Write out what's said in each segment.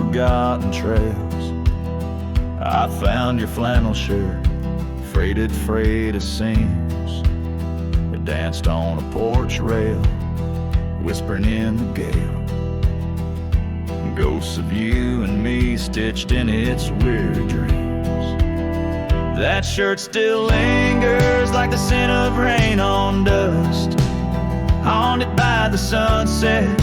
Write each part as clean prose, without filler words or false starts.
forgotten trails. I found your flannel shirt, freighted freight of seams. It danced on a porch rail, whispering in the gale. Ghosts of you and me stitched in its weird dreams. That shirt still lingers like the scent of rain on dust, haunted by the sunset,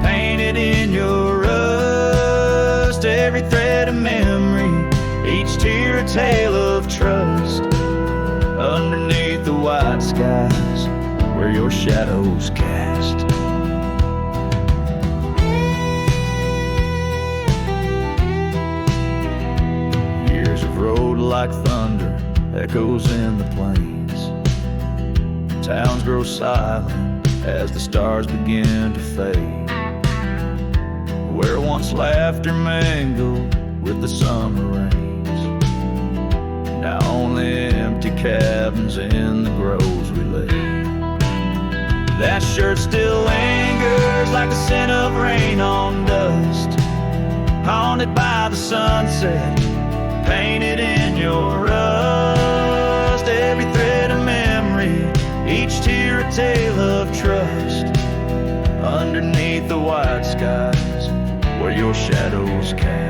painted in your rust. Every thread of memory, each tear a tale of trust. Underneath the white skies where your shadows cast. Years of road like thunder, echoes in the plains. Towns grow silent as the stars begin to fade. Where once laughter mingled with the summer rains, now only empty cabins in the groves we lay. That shirt still lingers like the scent of rain on dust, haunted by the sunset, painted in your rust. Every thread of memory, each tear a tale of trust. Underneath the white skies where your shadows cast.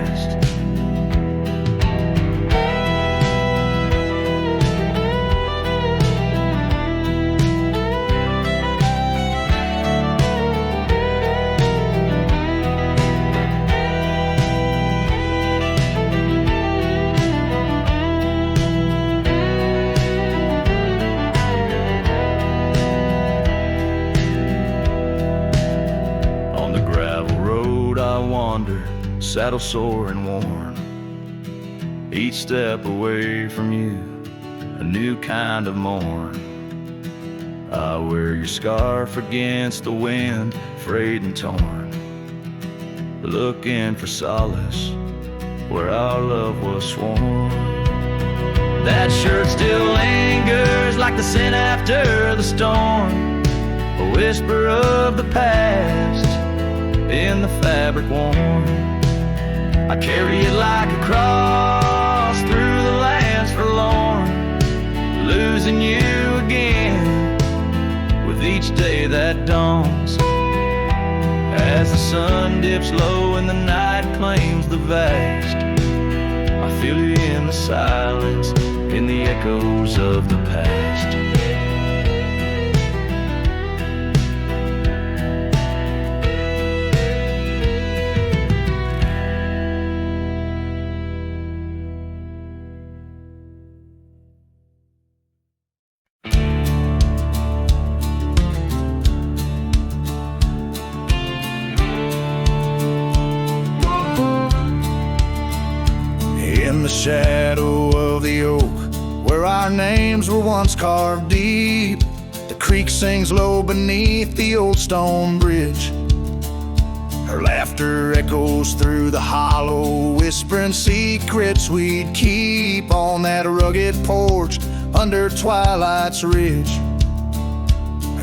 Saddle sore and worn, each step away from you, a new kind of morn. I wear your scarf against the wind, frayed and torn, looking for solace where our love was sworn. That shirt still lingers like the scent after the storm, a whisper of the past in the fabric worn. I carry it like a cross through the lands forlorn, losing you again with each day that dawns. As the sun dips low and the night claims the vast, I feel you in the silence, in the echoes of the past. Shadow of the oak, where our names were once carved deep, the creek sings low beneath the old stone bridge. Her laughter echoes through the hollow, whispering secrets we'd keep on that rugged porch under twilight's ridge.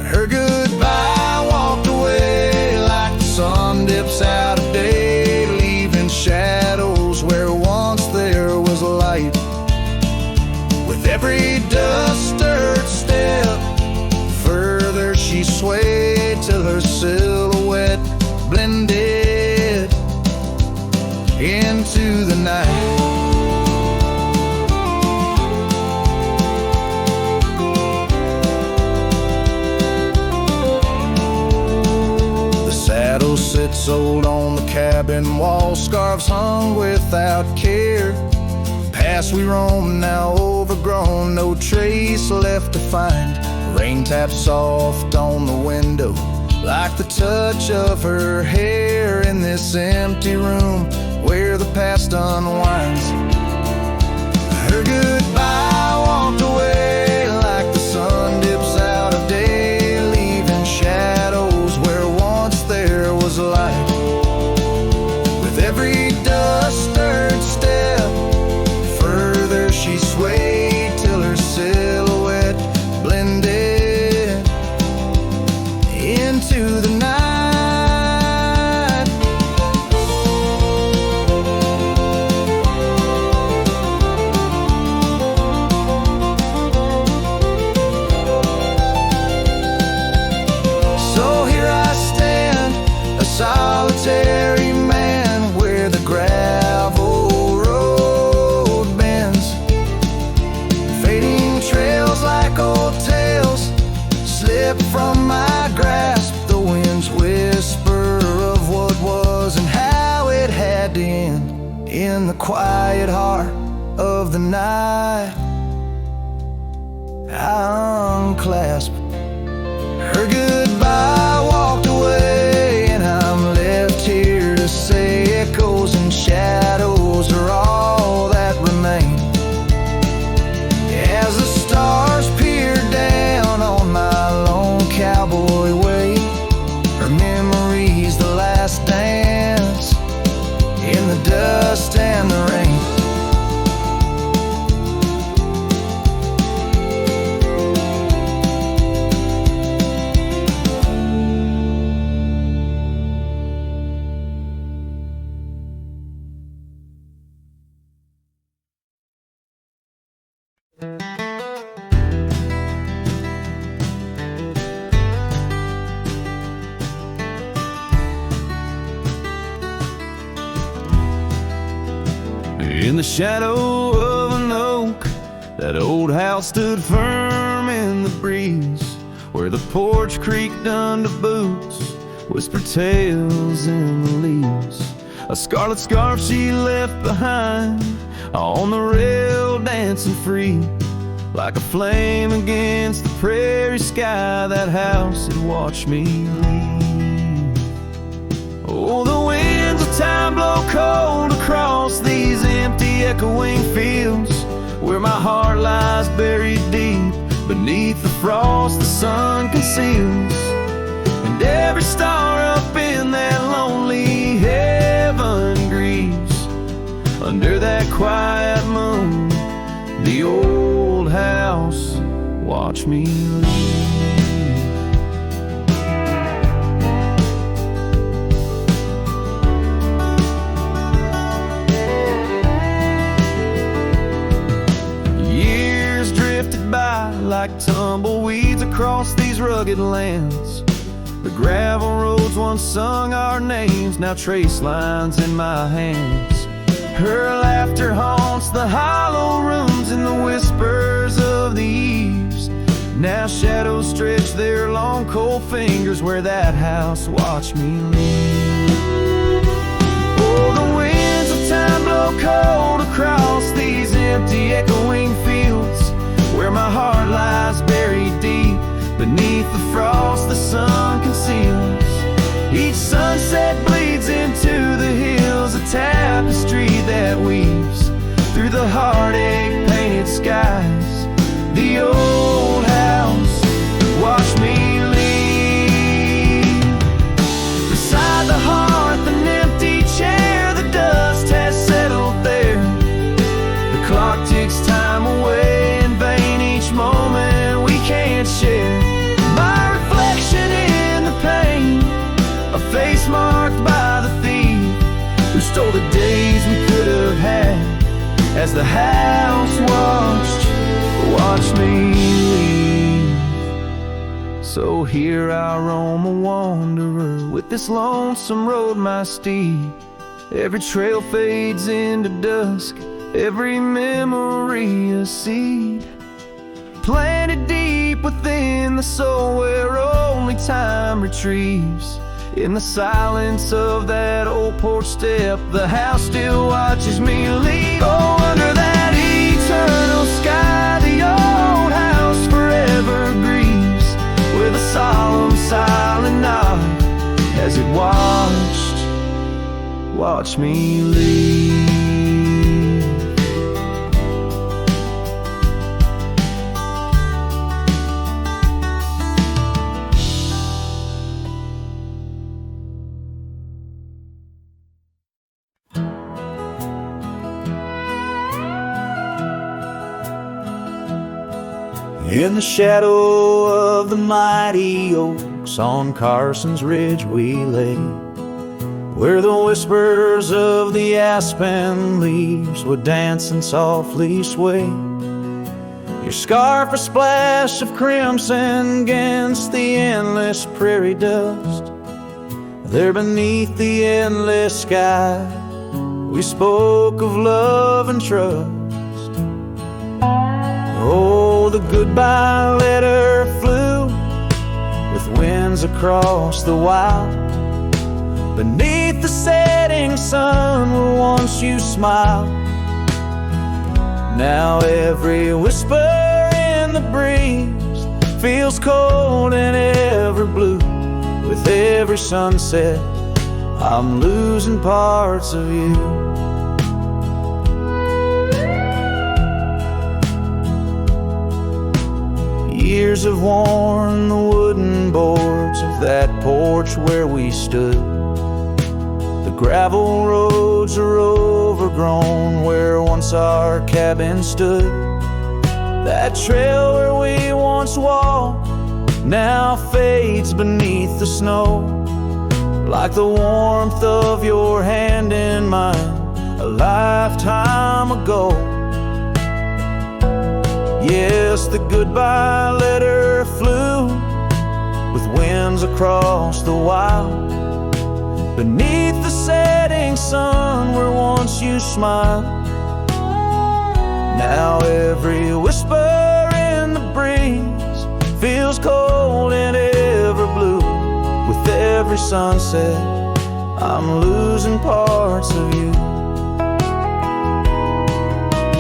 Her goodbye walked away like the sun dips out of day, leaving shadows where once there was light. With every dust-stirred step, further she swayed till her silhouette blended into the night. The saddle sits old on the cabin wall, scarves hung without care. Past we roam, now overgrown, no trace left to find. Rain taps soft on the window, like the touch of her hair in this empty room where the past unwinds. Her goodbye walked away like the sun dips out of day, leaving shadows where once there was light. With every dust-stirred step, further she swayed till her silhouette blended into the night. quiet heart of the night, I unclasped her goodbye, walked away, and I'm left here to say echoes and shadows are all that remain. As the stars peer down on my lone cowboy way, her memories, the last dance in the dust and the rain. In the shadow of an oak, that old house stood firm in the breeze, where the porch creaked under boots, whispered tales in the leaves. A scarlet scarf she left behind on the rail, dancing free, like a flame against the prairie sky. That house had watched me leave. Oh, the winds of time blow cold across these empty echoing fields, where my heart lies buried deep beneath the frost the sun conceals. And every star up in that lonely heaven grieves under that quiet moon. The old house watched me leave. By like tumbleweeds across these rugged lands. The gravel roads once sung our names, now trace lines in my hands. Her laughter haunts the hollow rooms and the whispers of the eaves. Now shadows stretch their long cold fingers where that house watched me leave. Oh, the winds of time blow cold across these empty echoing fields, where my heart lies buried deep beneath the frost the sun conceals. Each sunset bleeds into the hills, a tapestry that weaves through the heartache painted skies. The old house watched me leave. Beside the hearth, an empty chair, the dust has settled there. The clock ticks time away, moment we can't share. My reflection in the pain, a face marked by the thief who stole the days we could have had, as the house watched me leave. So here I roam a wanderer, with this lonesome road my steed. Every trail fades into dusk, every memory a seed planted deep within the soul, where only time retrieves. In the silence of that old porch step, the house still watches me leave. Oh, under that eternal sky, the old house forever grieves, with a solemn silent nod as it watched me leave. In the shadow of the mighty oaks on Carson's Ridge we lay, where the whispers of the aspen leaves would dance and softly sway. Your scarf a splash of crimson against the endless prairie dust. There beneath the endless sky we spoke of love and trust. Oh, the goodbye letter flew with winds across the wild. Beneath the setting sun where once you smiled, Now every whisper in the breeze feels cold and ever blue. With every sunset, I'm losing parts of you. Years have worn the wooden boards of that porch where we stood. The gravel roads are overgrown where once our cabin stood. That trail where we once walked now fades beneath the snow, like the warmth of your hand in mine a lifetime ago. Yes, the goodbye letter flew with winds across the wild, beneath the setting sun where once you smiled. Now every whisper in the breeze feels cold and ever blue. With every sunset, I'm losing parts of you.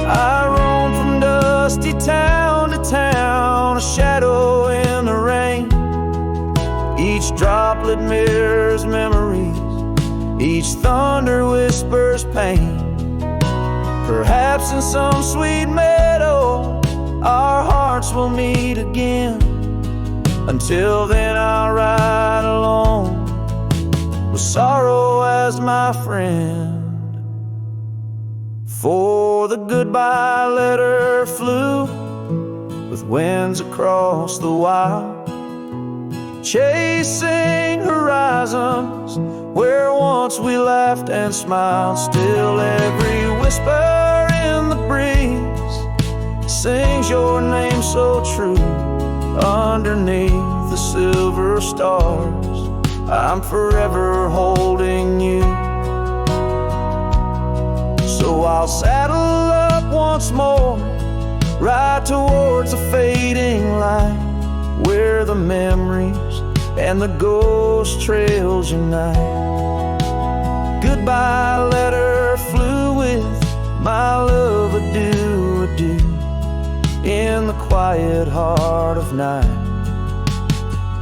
I roam from dusty town to town, a shadow in the rain. Each droplet mirrors memories, each thunder whispers pain. Perhaps in some sweet meadow our hearts will meet again. Until then I'll ride alone with sorrow as my friend. For the goodbye letter flew with winds across the wild, chasing horizons where once we laughed and smiled. Still every whisper in the breeze sings your name so true. Underneath the silver stars, I'm forever holding you. So I'll saddle up once more, ride towards a fading light, where the memories and the ghost trails unite. Goodbye letter flew with my love, adieu, adieu. In the quiet heart of night,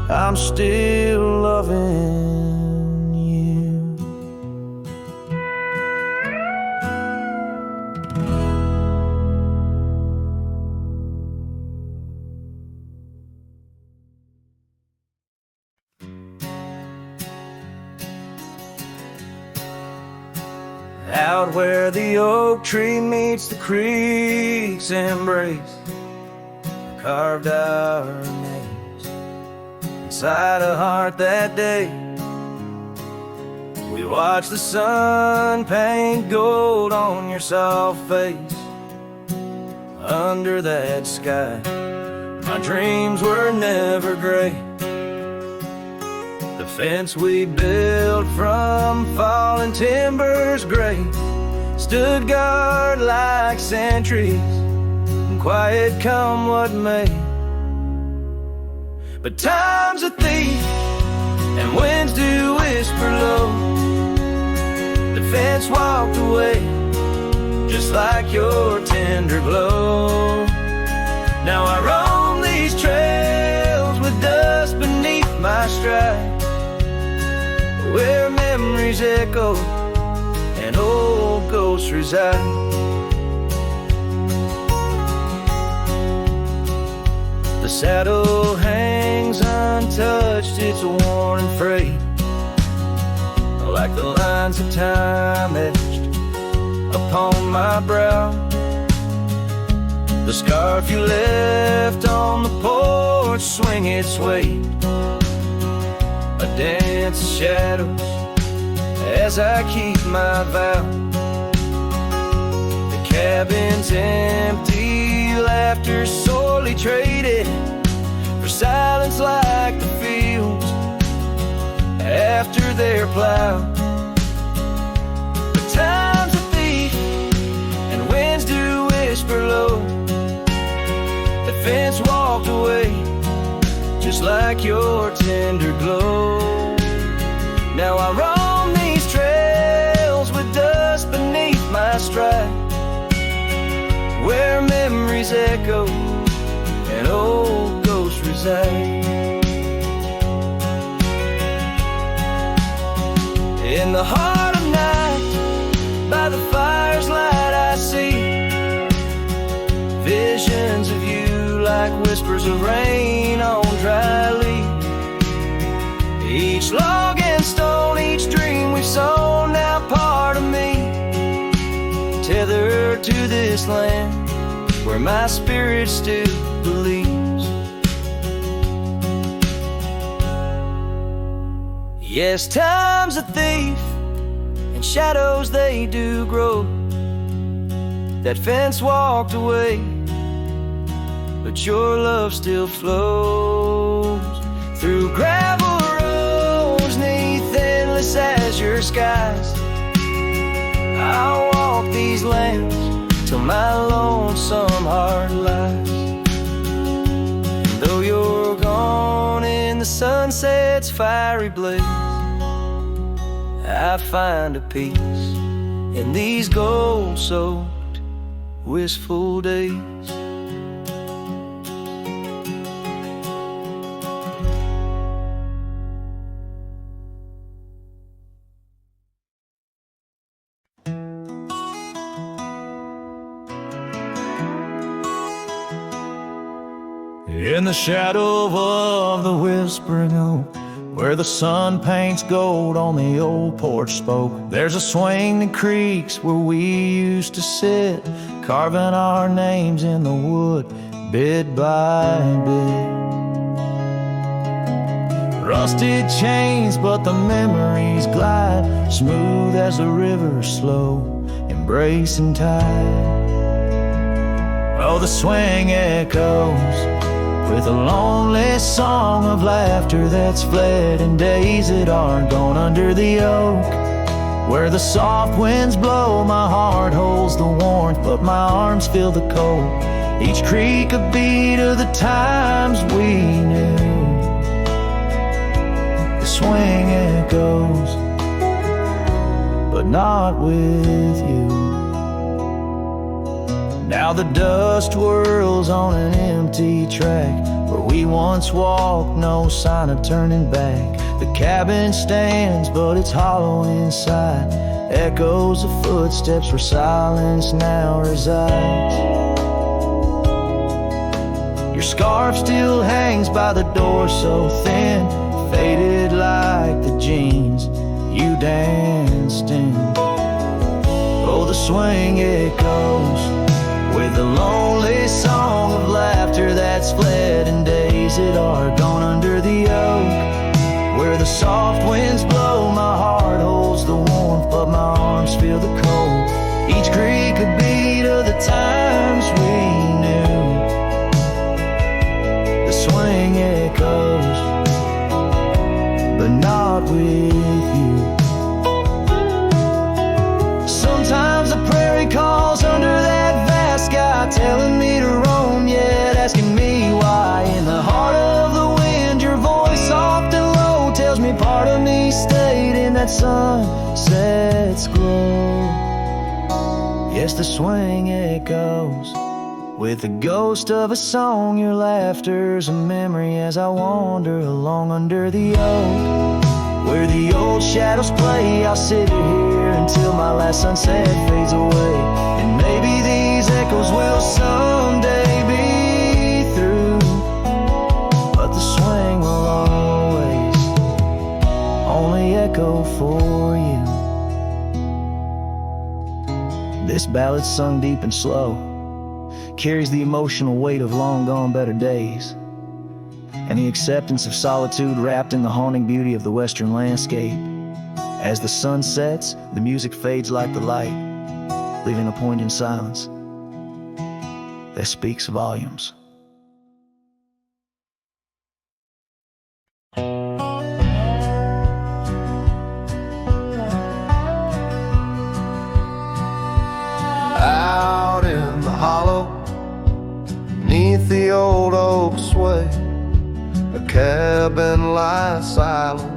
I'm still loving you. Out where the oak tree meets the creek's embrace, carved our names inside a heart that day. We watched the sun paint gold on your soft face. Under that sky, my dreams were never gray. The fence we built from fallen timbers gray stood guard like sentries, quiet come what may. But time's a thief and winds do whisper low. The fence walked away just like your tender glow. Now I roam these trails with dust beneath my stride, where memories echo and old ghosts reside. The saddle hangs untouched, it's worn and frayed, like the lines of time etched upon my brow. The scarf you left on the porch swing its weight, a dance of shadows as I keep my vow. The cabin's empty, laughter sorely traded for silence like the fields after their plow. But time's a thief and winds do whisper low. The fence walked away just like your tender glow. Now I roam these trails with dust beneath my stride, where memories echo and old ghosts reside. In the heart of night, by the fire's light, I see visions of you like whispers of rain on dry leaves. Each log and stone, each dream we've sown, now part of me, tethered to this land where my spirit still believes. Yes, time's a thief, and shadows they do grow. That fence walked away, but your love still flows through gravel roads, neath endless azure skies. I'll walk these lands till my lonesome heart lies. And though you're gone in the sunset's fiery blaze, I find a peace in these gold-soaked, wistful days. In the shadow of the whispering oak, where the sun paints gold on the old porch spoke, there's a swing that creaks where we used to sit, carving our names in the wood, bit by bit. Rusted chains, but the memories glide, smooth as the river, slow, embracing tide. Oh, the swing echoes with a lonely song of laughter that's fled, and days that aren't gone under the oak, where the soft winds blow. My heart holds the warmth, but my arms feel the cold. Each creak a beat of the times we knew. The swing echoes, but not with you. Now the dust whirls on an empty track, where we once walked, no sign of turning back. The cabin stands, but it's hollow inside, echoes of footsteps where silence now resides. Your scarf still hangs by the door, so thin, faded like the jeans you danced in. Oh, the swing echoes with a lonely song of laughter that's fled, and days that are gone under the oak, where the soft winds blow. My heart holds the warmth, but my arms feel the cold. Each creak a beat of the times we knew. The swing echoes, but not with you. Sometimes the prairie calls under that sky, telling me to roam, yet asking me why. In the heart of the wind, your voice soft and low tells me part of me stayed in that sunset's glow. Yes, the swing echoes with the ghost of a song. Your laughter's a memory as I wander along under the oak, where the old shadows play. I'll sit here until my last sunset fades away, and maybe these echoes will someday be through, but the swing will always only echo for you. This ballad's sung deep and slow, carries the emotional weight of long gone better days, and the acceptance of solitude wrapped in the haunting beauty of the western landscape. As the sun sets, the music fades like the light, leaving a poignant silence that speaks volumes. Out in the hollow, neath the old oak sway, a cabin lies silent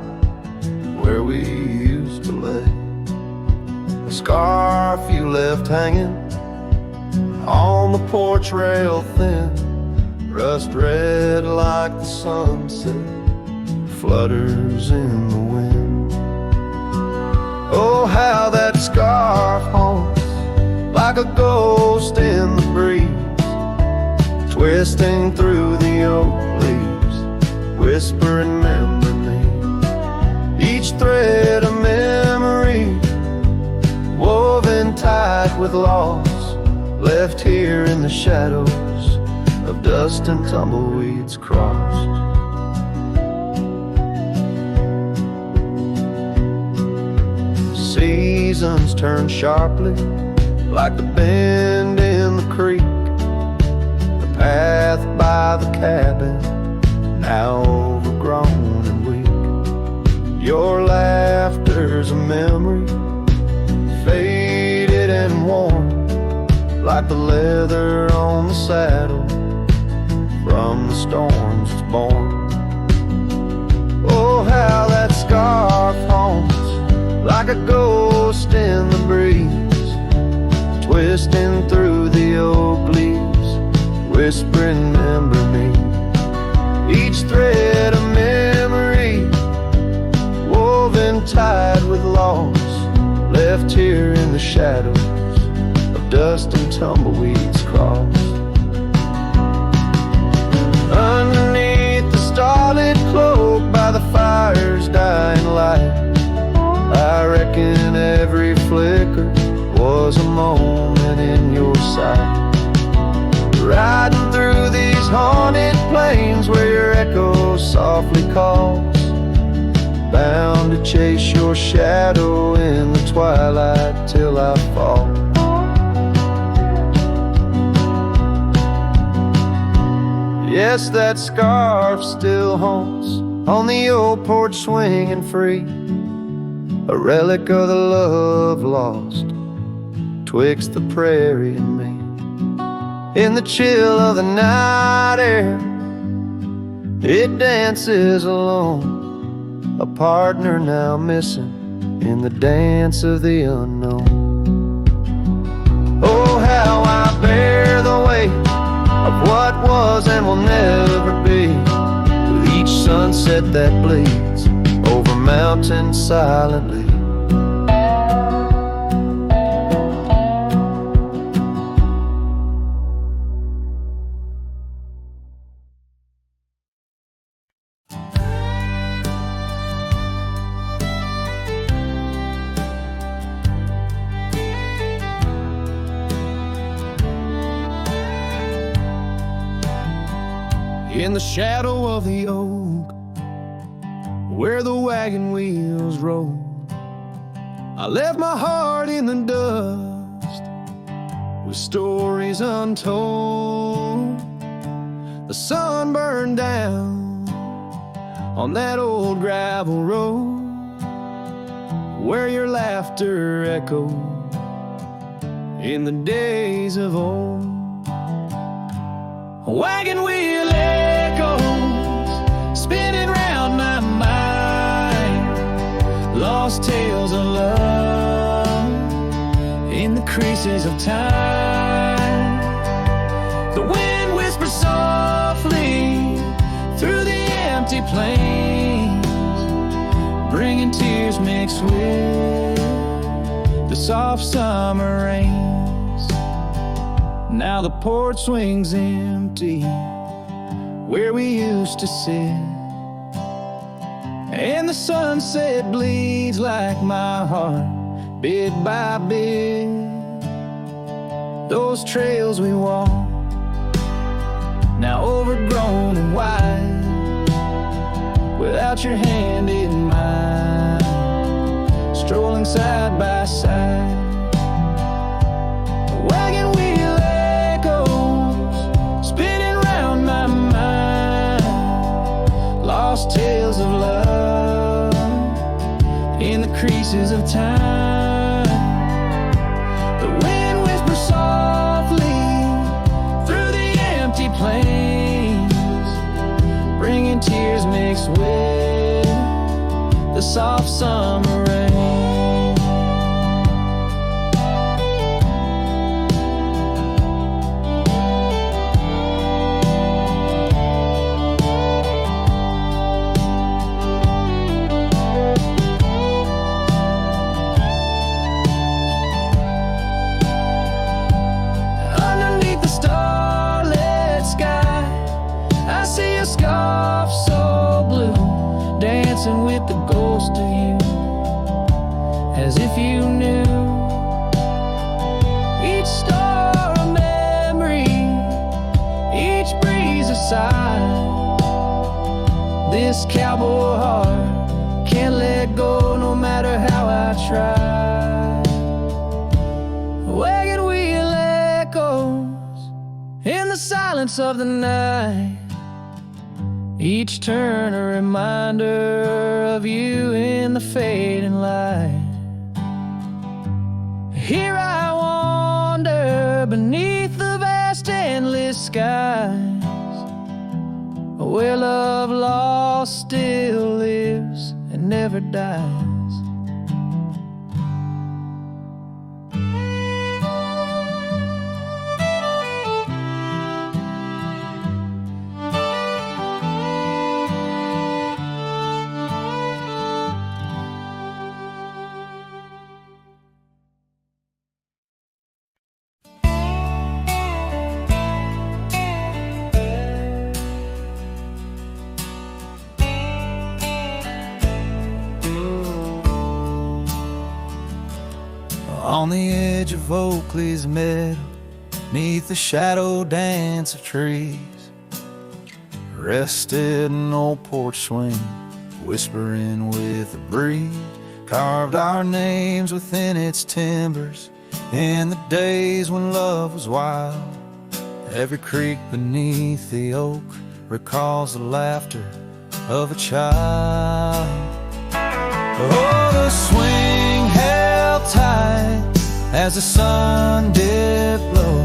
where we used to lay. A scarf you left hanging on on the porch rail thin, rust red like the sunset, flutters in the wind. Oh, how that scarf haunts like a ghost in the breeze, twisting through the oak leaves, whispering remember me. Each thread a memory, woven tight with loss, left here in the shadows of dust and tumbleweeds crossed. Seasons turn sharply like the bend in the creek, the path by the cabin now overgrown and weak. Your laughter's a memory, faded and worn, like the leather on the saddle from the storms it's born. Oh, how that scarf haunts like a ghost in the breeze, twisting through the oak leaves, whispering remember me. Each thread a memory, woven tight with loss, left here in the shadows of dust and tumbleweeds crossed. Underneath the starlit cloak by the fire's dying light, I reckon every flicker was a moment in your sight. Riding through these haunted plains where your echo softly calls, bound to chase your shadow in the twilight till I fall. Yes, that scarf still haunts on the old porch swinging free, a relic of the love lost twixt the prairie and me. In the chill of the night air, it dances alone, a partner now missing in the dance of the unknown. Oh, how I bear the weight of what was and will never be, with each sunset that bleeds over mountains silently. In the shadow of the oak, where the wagon wheels roll, I left my heart in the dust with stories untold. The sun burned down on that old gravel road where your laughter echoed in the days of old. A wagon wheel echoes spinning round my mind, lost tales of love in the creases of time. The wind whispers softly through the empty plains, bringing tears mixed with the soft summer rains. Now the porch swings empty where we used to sit, and the sunset bleeds like my heart, bit by bit. Those trails we walk, now overgrown and wide, without your hand in mine, strolling side by side. A wagon wheel echoes spinning round my mind, lost tales of love in the creases of time. The wind whispers softly through the empty plains, bringing tears mixed with the soft summer rain. inside. This cowboy heart can't let go no matter how I try. Wagon wheel echoes in the silence of the night, each turn a reminder of you in the fading light. Here I wander beneath the vast endless skies, where love lost still lives and never dies. On the edge of Oakley's meadow, neath the shadow dance of trees, rested an old porch swing, whispering with the breeze. Carved our names within its timbers in the days when love was wild. Every creek beneath the oak recalls the laughter of a child. Oh, the swing held tight as the sun dipped low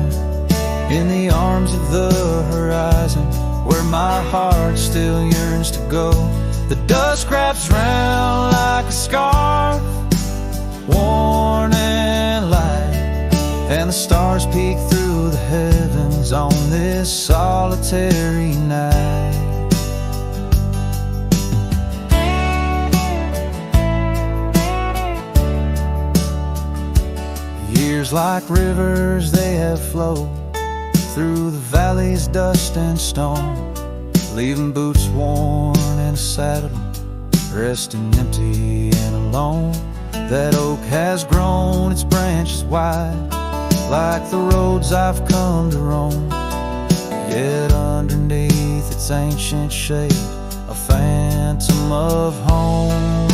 in the arms of the horizon, where my heart still yearns to go. The dust wraps round like a scarf, worn and light, and the stars peek through the heavens on this solitary night. Years like rivers they have flowed through the valley's dust and stone, leaving boots worn and a saddle, resting empty and alone. That oak has grown its branches wide, like the roads I've come to roam. Yet underneath its ancient shade, a phantom of home.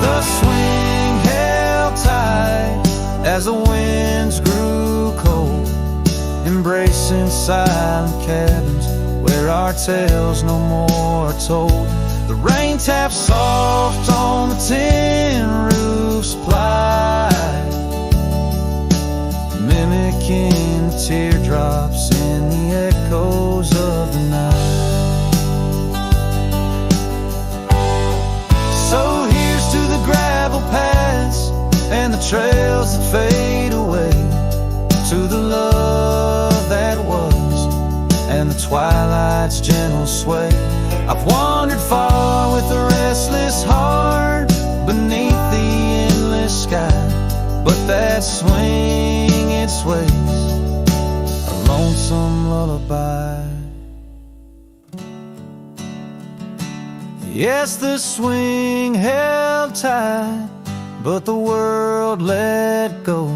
The swing held tight as the winds grew cold, embracing silent cabins where our tales no more are told. The rain taps soft on the tin roof's ply, mimicking the teardrops in the echoes of the night. So here's to the gravel paths and the trails that fade away, to the love that was and the twilight's gentle sway. I've wandered far with a restless heart beneath the endless sky, but that swing, it sways, a lonesome lullaby. Yes, the swing held tight, but the world let go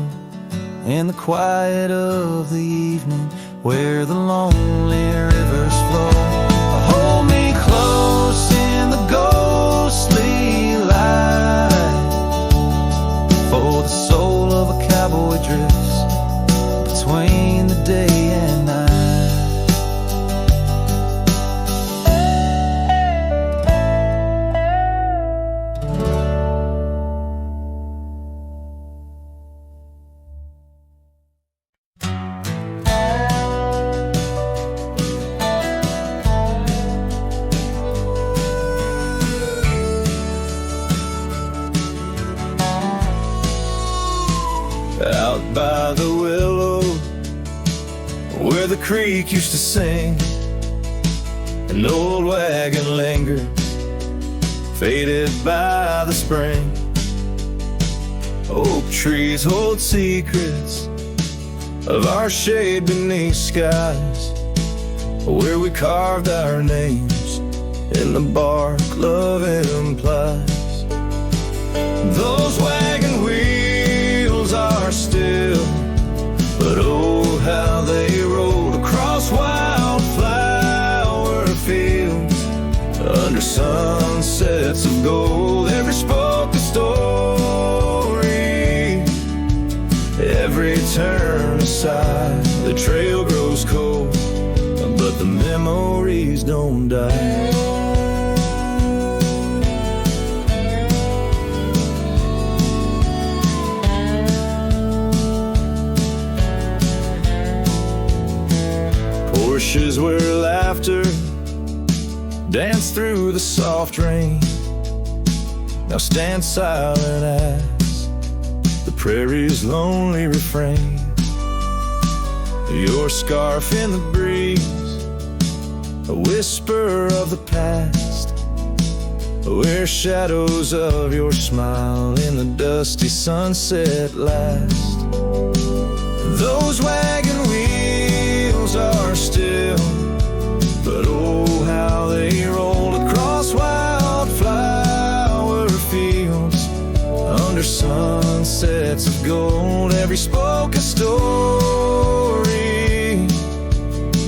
in the quiet of the evening, where the lonely rivers flow. Hold me close in the ghostly light, for the soul of a cowboy drifts between the day and night. Out by the willow, where the creek used to sing, an old wagon lingered, faded by the spring. Oak trees hold secrets of our shade beneath skies, where we carved our names in the bark love implies. Those wagon wheels are still, but oh how they rolled across wild aside. The trail grows cold, but the memories don't die. Porsches where laughter danced through the soft rain now stand silent as the prairie's lonely refrain. Your scarf in the breeze, a whisper of the past, where shadows of your smile in the dusty sunset last. Those wagon wheels are still, but oh how they roll across wildflower fields under sunsets of gold. Every spoke a story,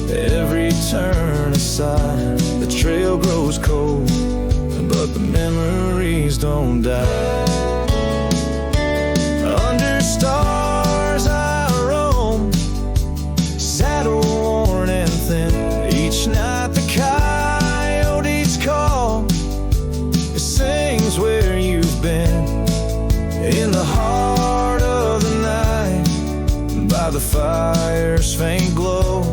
every turn aside. The trail grows cold, but the memories don't die. Under stars I roam, saddle worn and thin. Each night the coyotes call, it sings where you've been. In the heart of the night, by the fire's faint glow,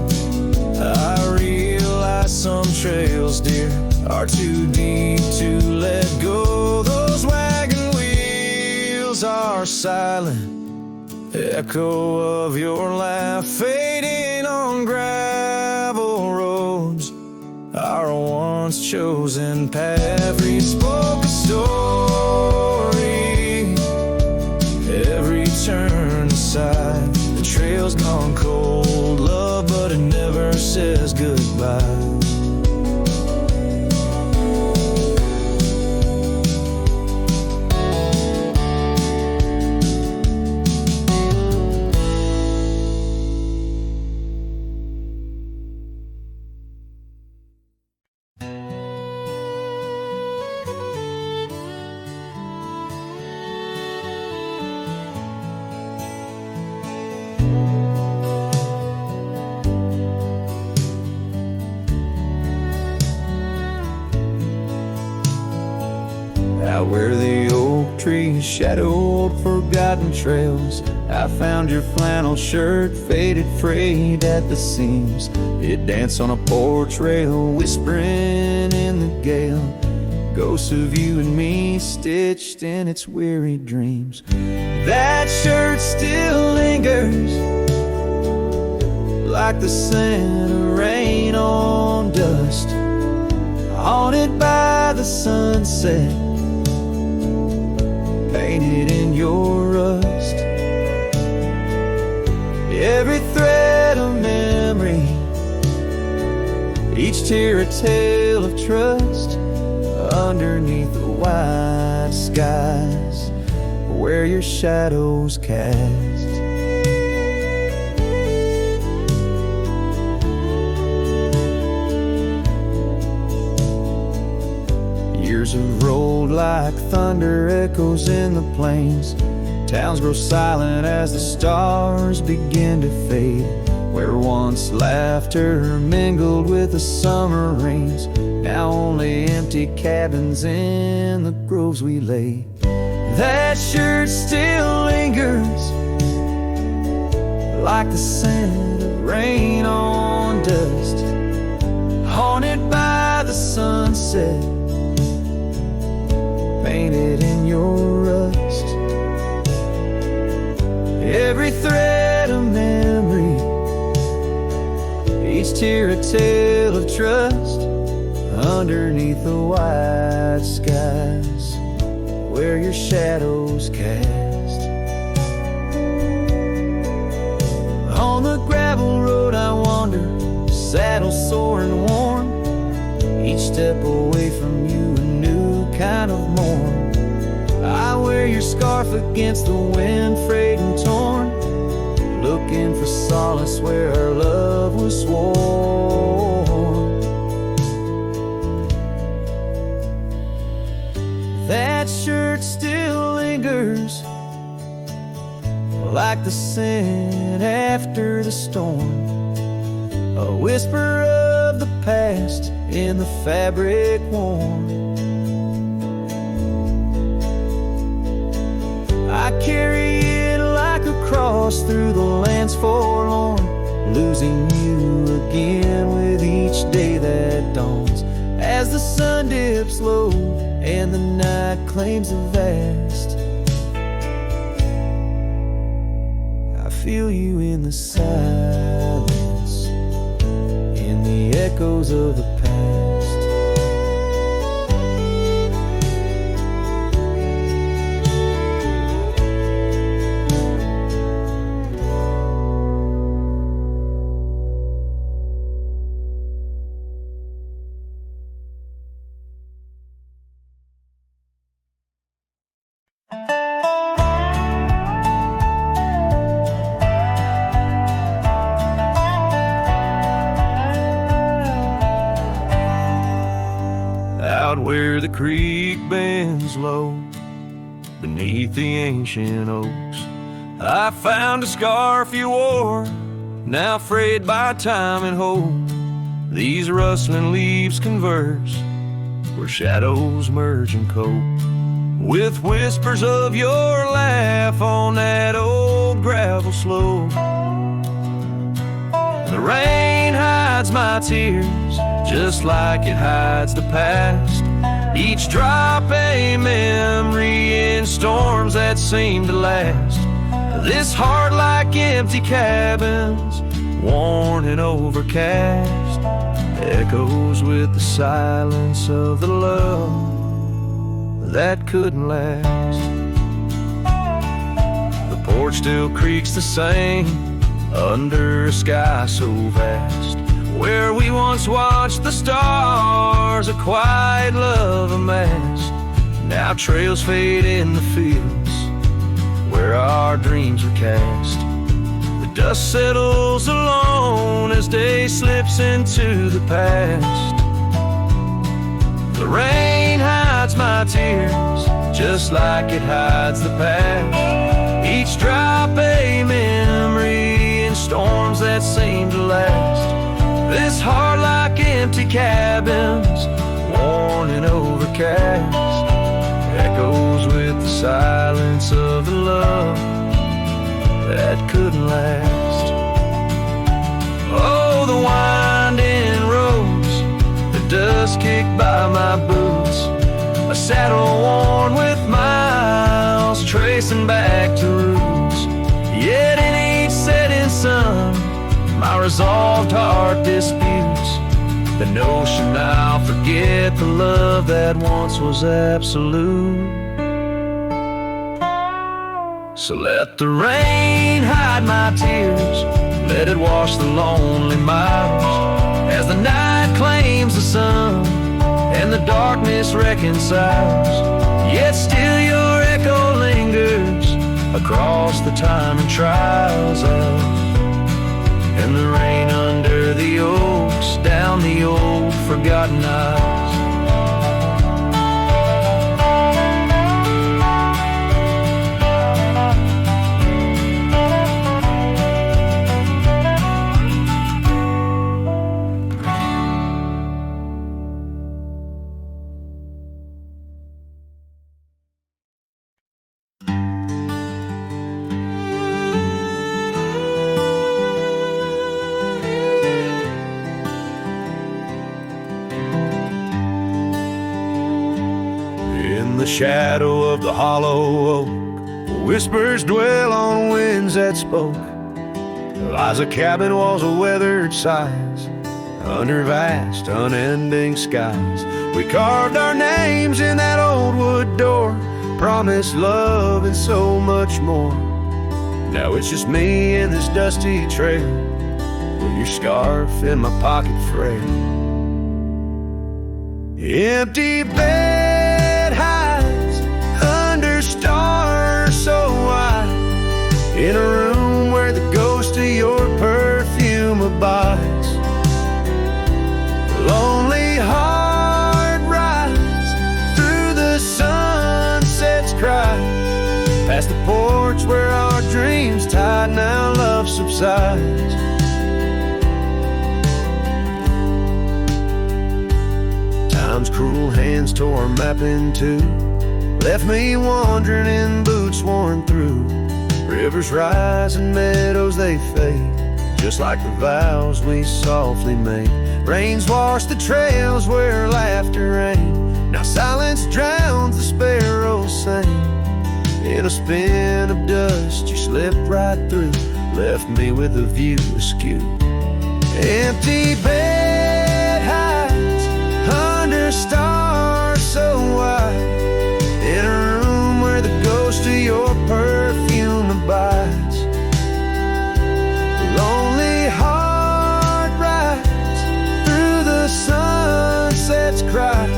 I realize some trails, dear, are too deep to let go. Those wagon wheels are silent, echo of your laugh fading on gravel roads. Our once chosen path, every spoke a story, every turn aside. The trail's gone cold, love, but it never says goodbye. Out where the oak trees shadowed forgotten trails, I found your flannel shirt, faded, frayed at the seams. It danced on a porch rail, whispering in the gale, ghosts of you and me stitched in its weary dreams. That shirt still lingers, like the scent of rain on dust, haunted by the sunset, painted in your rust. Every thread a memory, each tear a tale of trust, underneath the wide skies where your shadows cast. Years have rolled like thunder, echoes in the plains. Towns grow silent as the stars begin to fade. Where once laughter mingled with the summer rains, now only empty cabins in the groves we lay. That shirt still lingers, like the scent of rain on dust, haunted by the sunset, painted in your rust. Every thread a memory, each tear a tale of trust, underneath the wide skies where your shadows cast. On the gravel road I wander, saddle sore and worn, each step away from you a new kind of morn. I wear your scarf against the wind, frayed and torn, looking for solace where our love was sworn. That shirt still lingers, like like the scent after the storm, a whisper of the past in the fabric warm. I carry it like a cross through the lands forlorn, losing you again with each day that dawns, as the sun dips low and the night claims the vast. I feel you in the silence, in the echoes of the past. Where the creek bends low beneath the ancient oaks, I found a scarf you wore, now frayed by time and hope. These rustling leaves converse where shadows merge and cope, with whispers of your laugh on that old gravel slope. The rain hides my tears just like it hides the past, each drop a memory in storms that seem to last. This heart like empty cabins, worn and overcast, echoes with the silence of the love that couldn't last. The porch still creaks the same under a sky so vast, where we once watched the stars, a quiet love amassed. Now trails fade in the fields where our dreams were cast. The dust settles alone as day slips into the past. The rain hides my tears just like it hides the past, each drop a memory in storms that seem to last. This heart like empty cabins, worn and overcast, echoes with the silence of the love that couldn't last. Oh, the winding roads, the dust kicked by my boots, a saddle worn with miles, tracing back to roots. Yet in each setting sun, my resolved heart disputes the notion I'll forget the love that once was absolute. So let the rain hide my tears, let it wash the lonely miles, as the night claims the sun and the darkness reconciles. Yet still your echo lingers across the time and trials of, and the rain under the oaks, down the old forgotten aisles. The shadow of the hollow oak, whispers dwell on winds that spoke. Lies a cabin walls of weathered sighs, under vast unending skies. We carved our names in that old wood door, promised love and so much more. Now it's just me and this dusty trail, with your scarf in my pocket frail. Empty bed hides under stars so wide, in a room where the ghost of your perfume abides. Lonely heart rides through the sunset's cry, past the porch where our dreams dreams tied, now love subsides. Time's cruel hands tore a map in two, left me wandering in boots worn through. Rivers rise and meadows they fade, just like the vows we softly made. Rains wash the trails where laughter rained, now silence drowns the sparrows sing. In a spin of dust you slipped right through, left me with a view askew. Empty bed hides under stars so wide, in a room where the ghost of your perfume abides. Lonely heart rides through the sunset's cries,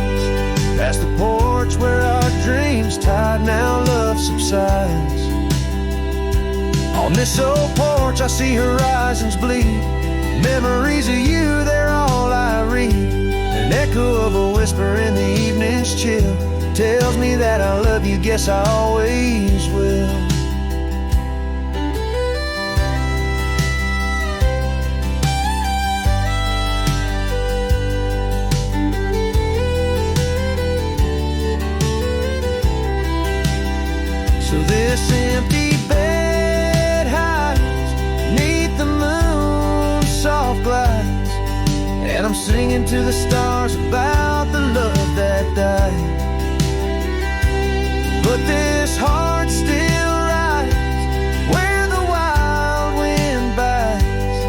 past the porch where our dreams tied, now love subsides. On this old porch I see horizons bleed, memories of you, they're all I read. An echo of a whisper in the evening's chill tells me that I love you, guess I always will. So this empty bed hides neath the moon's soft glides, and I'm singing to the stars about the love that died. But this heart still rides where the wild wind bites,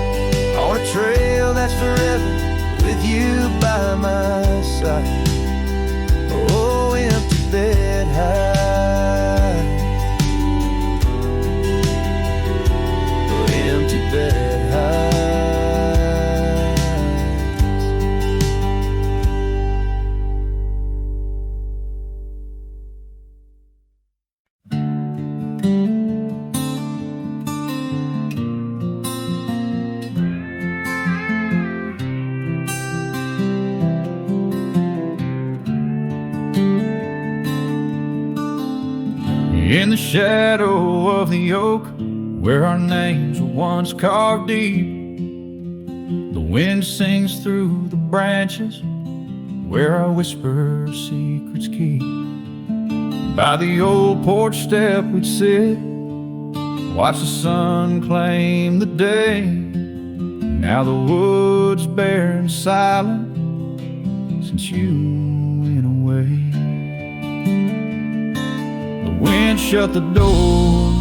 on a trail that's forever with you by my side. Oh, empty bed hides, oh, empty bed hides. In the shadow of the oak, where our names were once carved deep, the wind sings through the branches, where our whisper secrets keep. By the old porch step we'd sit, watch the sun claim the day. Now the wood's bare and silent since you went away. The wind shut the door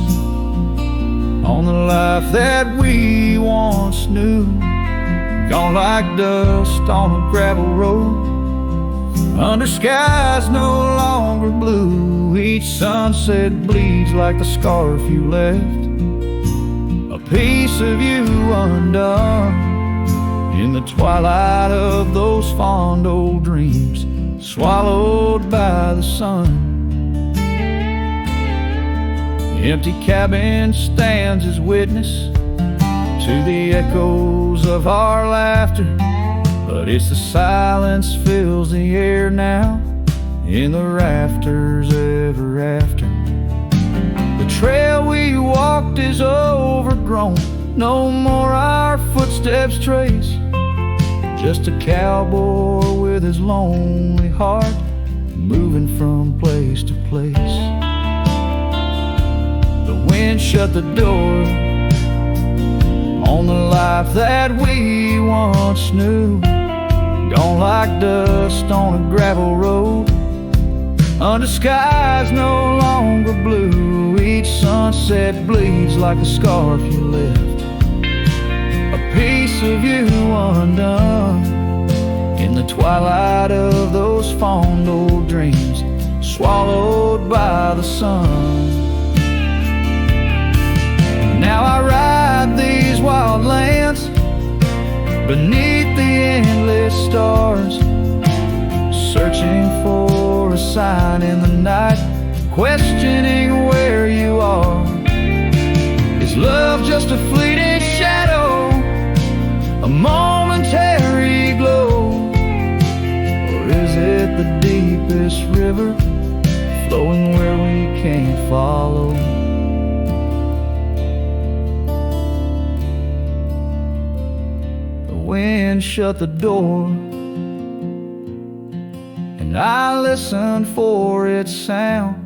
on the life that we once knew, gone like dust on a gravel road, under skies no longer blue. Each sunset bleeds like the scarf you left, a piece of you undone, in the twilight of those fond old dreams, swallowed by the sun. The empty cabin stands as witness to the echoes of our laughter, but it's the silence fills the air now, in the rafters ever after. The trail we walked is overgrown, no more our footsteps trace, just a cowboy with his lonely heart, moving from place to place. The wind shut the door on the life that we once knew, gone like dust on a gravel road, under skies no longer blue. Each sunset bleeds like a scarf you left, a piece of you undone, in the twilight of those fond old dreams, swallowed by the sun. Now I ride these wild lands beneath the endless stars, searching for a sign in the night, questioning where you are. Is love just a fleeting shadow, a momentary glow, or is it the deepest river flowing where we can't follow? wind shut the door, and I listened for its sound.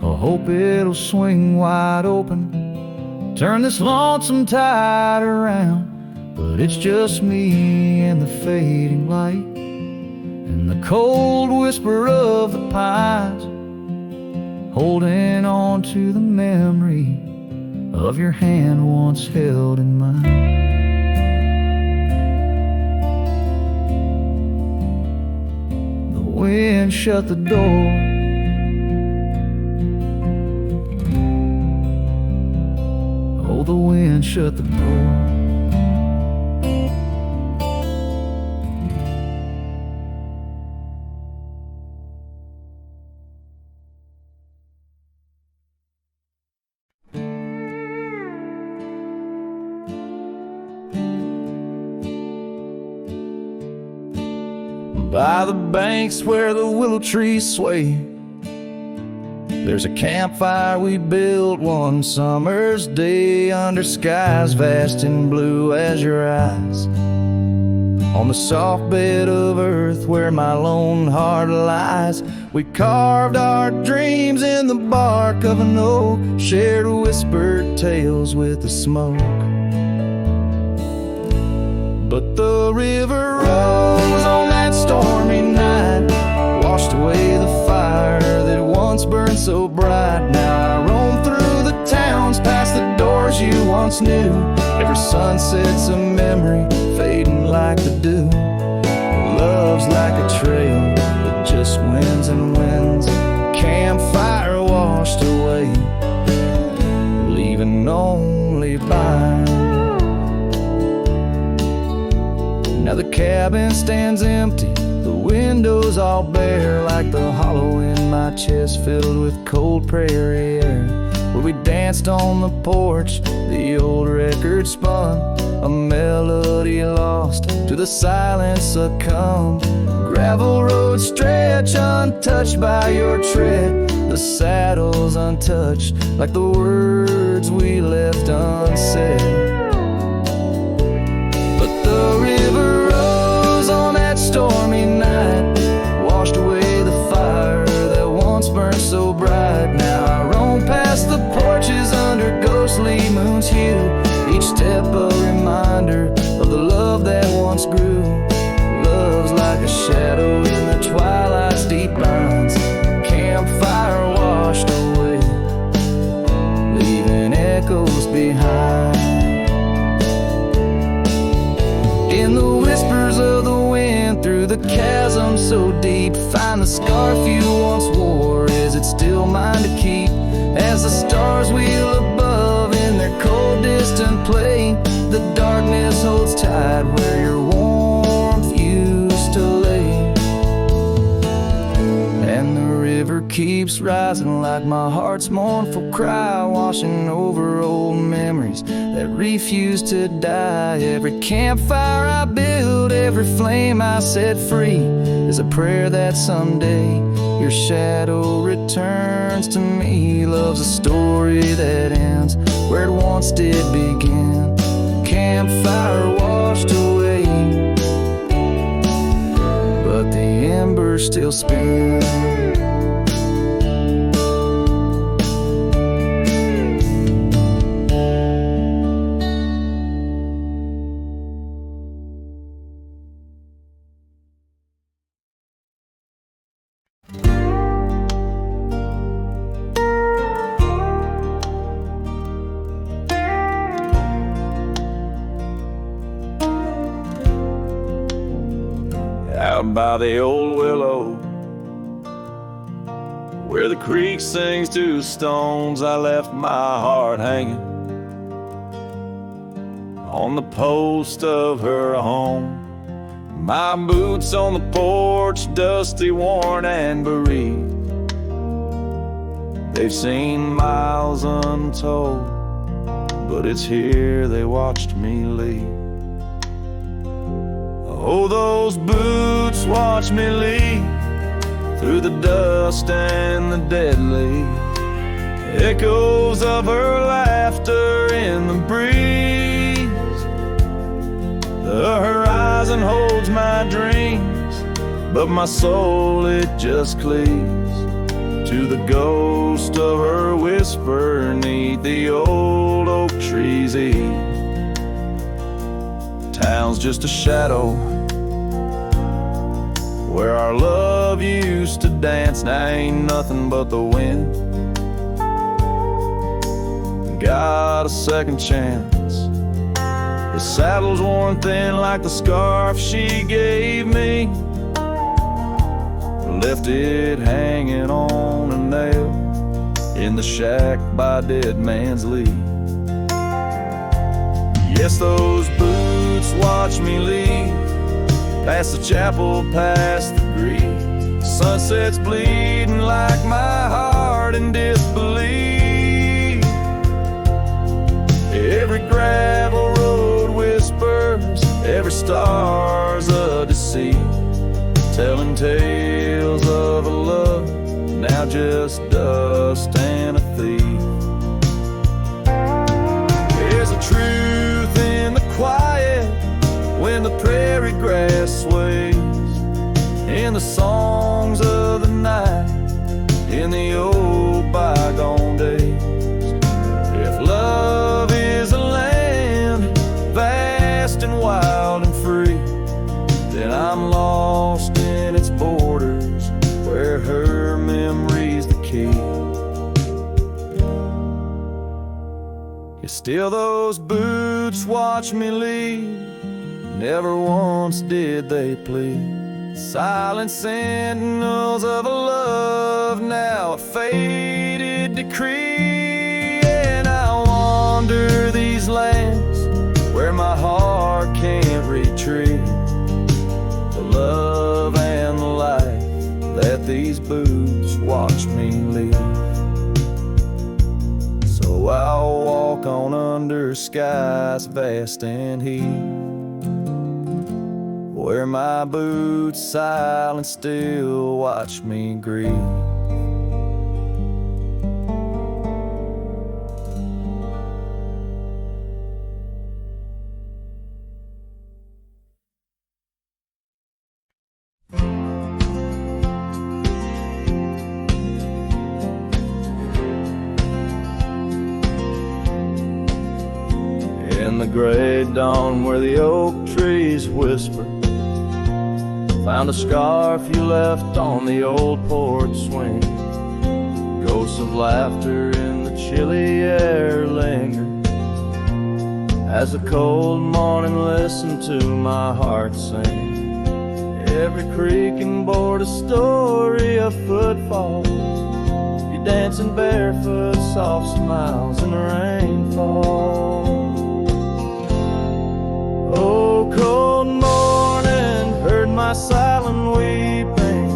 I hope it'll swing wide open, turn this lonesome tide around. But it's just me and the fading light, and the cold whisper of the pines, holding on to the memory of your hand once held in mine. The wind shut the door, oh, the wind shut the door. By the banks where the willow trees sway, there's a campfire we built one summer's day under skies vast and blue as your eyes. On the soft bed of earth where my lone heart lies, we carved our dreams in the bark of an oak, shared whispered tales with the smoke. But the river rose on that stormy night, washed away the fire that once burned so bright. Now I roam through the towns, past the doors you once knew. Every sunset's a memory, fading like the dew. Love's like a trail that just wins and wins. Campfire washed away, leaving only Bryan. Now the cabin stands empty, the windows all bare, like the hollow in my chest filled with cold prairie air. Where we danced on the porch, the old record spun, a melody lost to the silence succumb. Gravel road stretch untouched by your tread, the saddles untouched like the words we left unsaid. But the river rose on that stormy night, washed away the fire that once burned so bright. Now I roam past the porches under ghostly moon's hue, each step a reminder of the love that once grew. Love's like a shadow in the twilight's deep lines, campfire washed away, leaving echoes behind. In the whispers of the wind, through the chasm so deep, find the scarf you once wore. Is it still mine to keep? As the stars wheel above in their cold distant play, the darkness holds tight where your warmth used to lay. And the river keeps rising like my heart's mournful cry, washing over old memories that refuse to die. Every campfire I build, every flame I set free, is a prayer that someday your shadow returns to me. Love's a story that ends where it once did begin. Campfire washed away, but the embers still spin. Out by the old willow, where the creek sings to stones, I left my heart hanging on the post of her home. My boots on the porch, dusty, worn, and bereaved. They've seen miles untold, but it's here they watched me leave. Oh, those boots watch me leave through the dust and the deadly echoes of her laughter in the breeze. The and holds my dreams, but my soul, it just cleaves to the ghost of her whisper 'neath the old oak tree's eave. Town's just a shadow where our love used to dance. Now ain't nothing but the wind. Got a second chance. The saddle's worn thin like the scarf she gave me. Left it hanging on a nail in the shack by dead man's leave. Yes, those boots watch me leave, past the chapel, past the green. Sunset's bleeding like my heart in disbelief. Every gravel road whispers, every star's a deceit, telling tales of a love now just dust and a thief. There's a truth in the quiet when the prairie grass sways, in the songs of the night, in the old bygone days. If love is a land vast and wild and free, then I'm lost in its borders where her memory's the key. Yet still those boots watch me leave, never once did they plead. Silent sentinels of a love, now a faded decree. And I wander these lands where my heart can't retreat the love and the life that these boots watch me leave. So I'll walk on under skies vast and heat, where my boots silent still watch me grieve. In the gray dawn where the oak trees whisper, found a scarf you left on the old porch swing. Ghosts of laughter in the chilly air linger as the cold morning listened to my heart sing. Every creaking board a story of footfalls, you dancing barefoot, soft smiles in the rainfall. Oh, cold morning, heard my silent weeping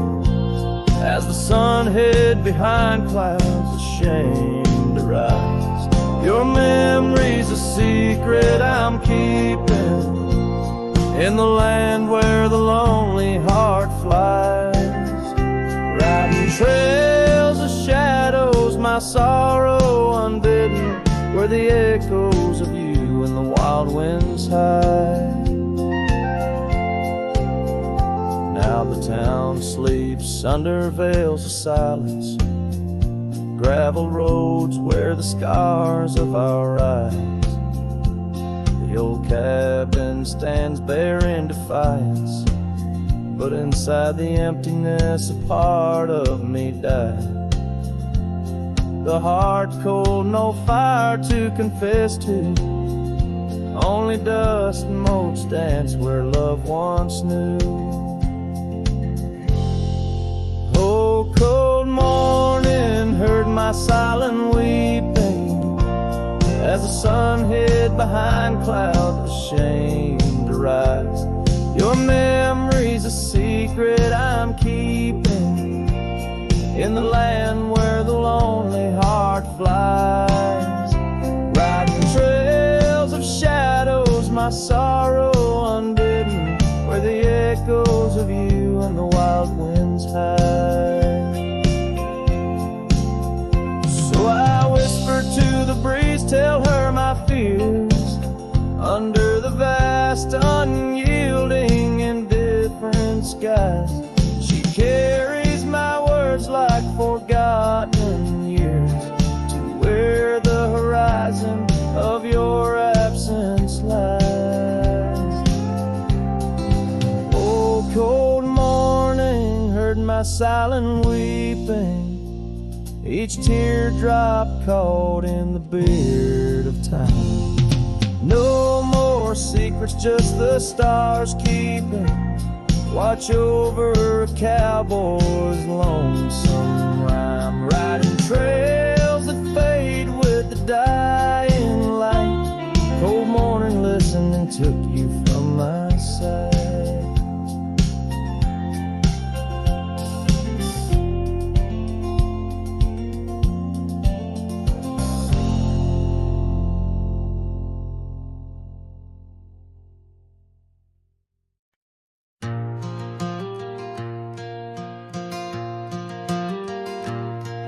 as the sun hid behind clouds, ashamed to rise. Your memory's a secret I'm keeping in the land where the lonely heart flies, riding trails of shadows, my sorrow unbidden, where the echoes of you and the wild winds hide. Now the town sleeps under veils of silence, gravel roads where the scars of our eyes. The old cabin stands bare in defiance, but inside the emptiness a part of me died. The heart cold, no fire to confess to, only dust and motes dance where love once knew. Oh, cold morning, heard my silent weeping as the sun hid behind clouds, ashamed to rise. Your memory's a secret I'm keeping in the land where the lonely heart flies, riding trails of shadows, my sorrow unbidden, where the echoes of you and the wild winds hide. So I whisper to the breeze, tell her my fears, under the vast unyielding skies. She carries my words like forgotten years to where the horizon of your absence lies. Oh, cold morning, heard my silent weeping, each teardrop caught in the beard of time. No more secrets, just the stars keeping watch over a cowboy's lonesome rhyme, riding trails that fade with the dying light. Cold morning listening took you from my side.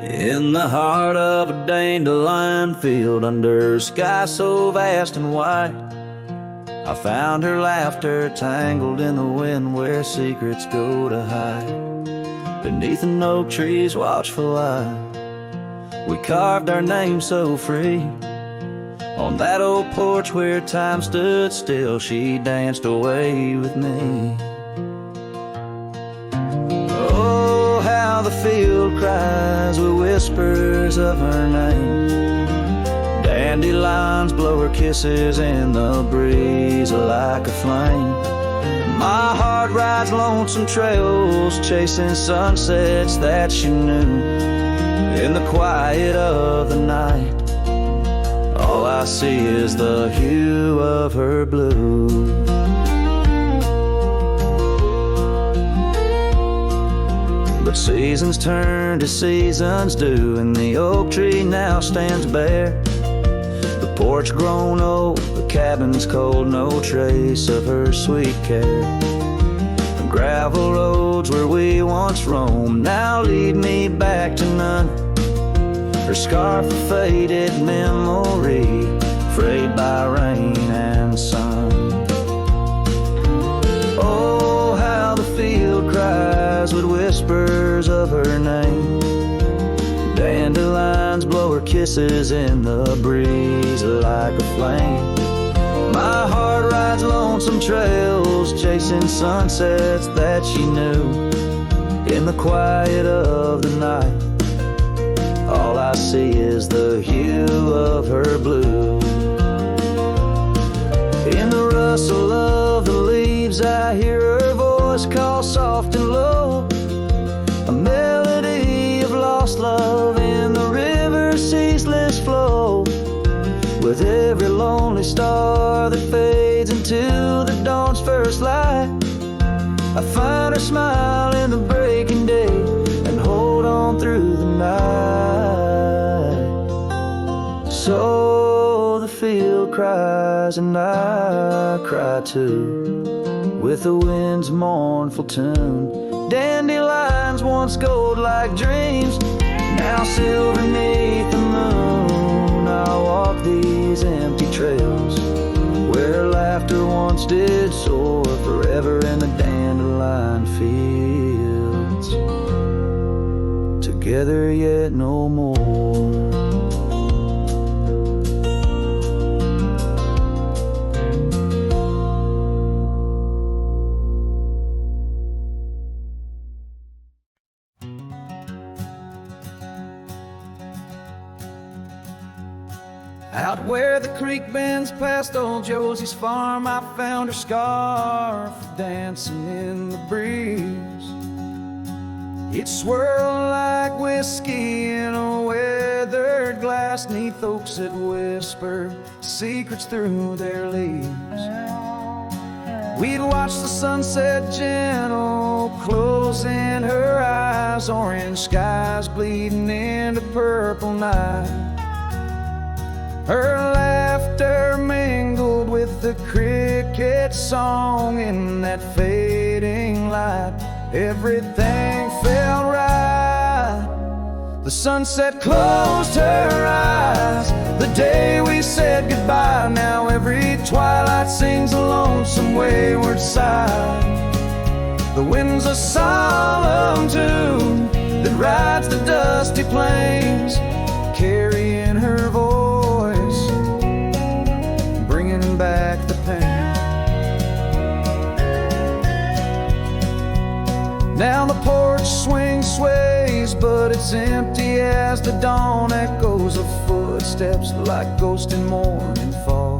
In the heart of a dandelion field, under a sky so vast and white, I found her laughter tangled in the wind where secrets go to hide. Beneath an oak tree's watchful eye, we carved our name so free. On that old porch where time stood still, she danced away with me. Oh, how the field cries with whispers of her name. Dandelions blow her kisses in the breeze like a flame. My heart rides lonesome trails, chasing sunsets that she knew. In the quiet of the night, all I see is the hue of her blue. But seasons turn to seasons do, and the oak tree now stands bare. The porch grown old, the cabin's cold, no trace of her sweet care. The gravel roads where we once roamed now lead me back to none. Her scarf a faded memory, frayed by rain and sun. Oh, how the field cries with whispers of her name. Dandelions blow her kisses in the breeze like a flame. My heart rides lonesome trails, chasing sunsets that she knew. In the quiet of the night, all I see is the hue of her blue. In the rustle of the leaves, I hear her voice call soft and low. A melody of lost love in the river's ceaseless flow. With every lonely star that fades into the dawn's first light, I find her smile in the breaking day and hold on through the night. So the field cries and I cry too, with the wind's mournful tune. Dandelions once gold like dreams, now silver beneath the moon. I walk these empty trails where laughter once did soar, forever in the dandelion fields, together yet no more. Out where the creek bends past old Josie's farm, I found her scarf dancing in the breeze. It swirled like whiskey in a weathered glass, 'neath oaks that whisper secrets through their leaves. We'd watch the sunset gentle, closing her eyes, orange skies bleeding into purple night. Her laughter mingled with the cricket song in that fading light. Everything felt right. The sunset closed her eyes the day we said goodbye. Now every twilight sings a lonesome wayward sigh. The wind's a solemn tune that rides the dusty plains, carrying her voice, bringing back the pain. Now the porch swings, sways, but it's empty as the dawn echoes of footsteps like ghosting morning fall.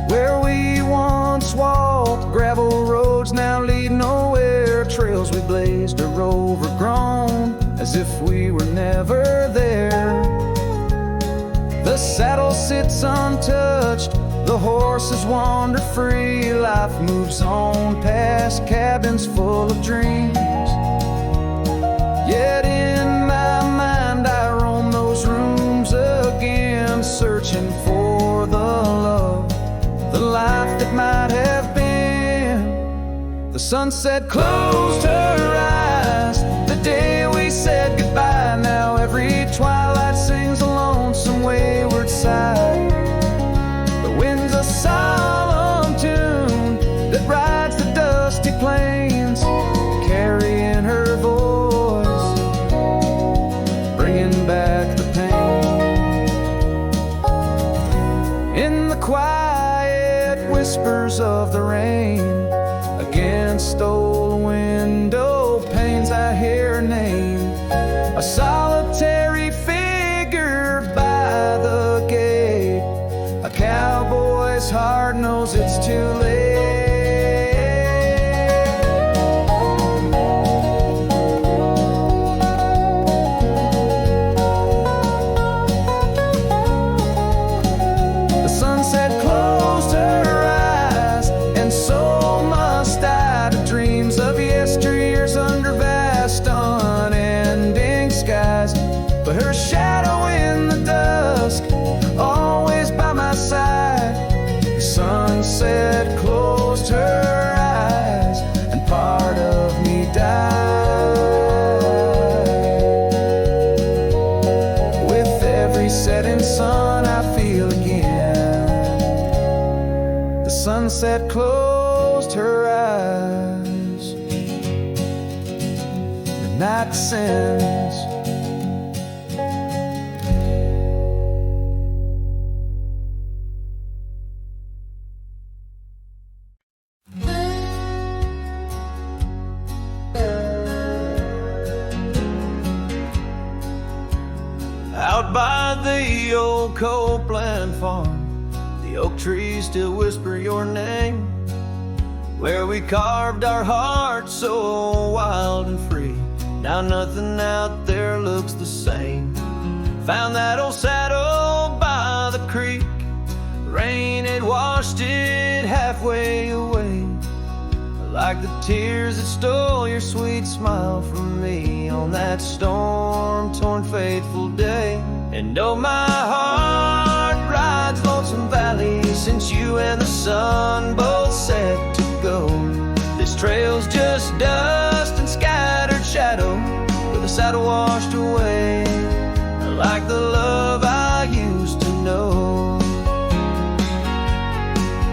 Where we once walked, gravel roads now lead nowhere. Trails we blazed are overgrown, as if we were never there. The saddle sits untouched, the horses wander free. Life moves on past cabins full of dreams. Yet in my mind I roam those rooms again, searching for the love, the life that might have been. The sunset closed her eyes the day we said goodbye. Now every twilight sings a lonesome wayward sigh. The wind's a solemn tune that rides the dusty plains, carrying her voice, bringing back the pain. In the quiet whispers of the rain, against old window panes I hear her name, a solitary figure by the gate. A cowboy's heart knows it's too late. The sunset closed her eyes, and so must I, to dreams of yesteryears under vast unending skies. But her shadow in the dusk, always by my side. The sunset closed her eyes, and part of me died. With every setting sun I feel again. The sunset closed her eyes. The night descends. Out by the old Copeland farm, the oak trees still whisper your name. Where we carved our hearts so wild and free, now nothing out there looks the same. Found that old saddle by the creek, rain had washed it halfway away. Like the tears that stole your sweet smile from me on that storm-torn fateful day. And oh, my heart rides lonesome valleys since you and the sun both set to go. This trail's just dust and scattered shadow, with the saddle washed away, like the love I used to know.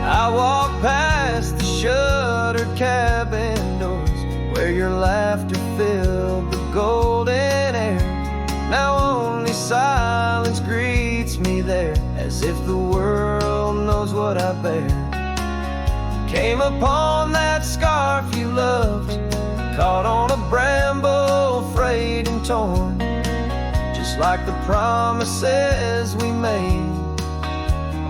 I walk past the shuttered cabin doors, where your laughter filled the golden air. Now only silence greets me there, as if the world knows what I bear. Came upon that scarf you loved, caught on a bramble, frayed and torn, just like the promises we made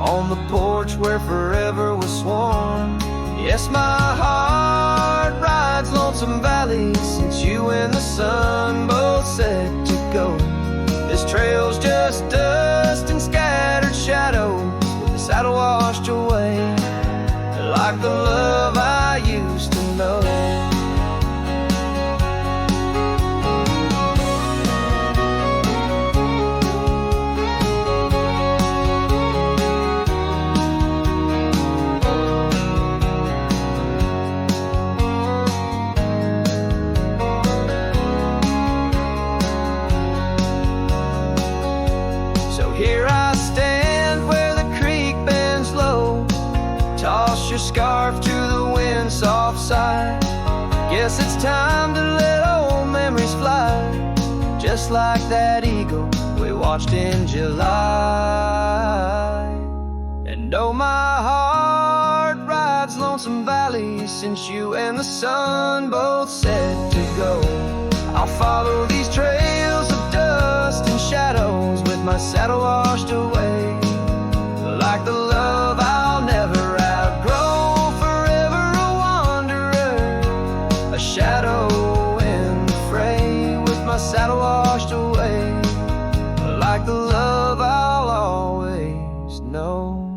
on the porch where forever was sworn. Yes, my heart rides lonesome valleys since you and the sun both set to go. This trail's just dust and scattered shadow, with the saddle washed away, like the love I used to know. Here I stand where the creek bends low, toss your scarf to the wind and soft sigh. Guess it's time to let old memories fly, just like that eagle we watched in July. And oh, my heart rides lonesome valleys since you and the sun both said to go. I'll follow these trails of dust and shadows with my saddle washed away, like the love I'll never outgrow, forever a wanderer, a shadow in the fray, with my saddle washed away, like the love I'll always know.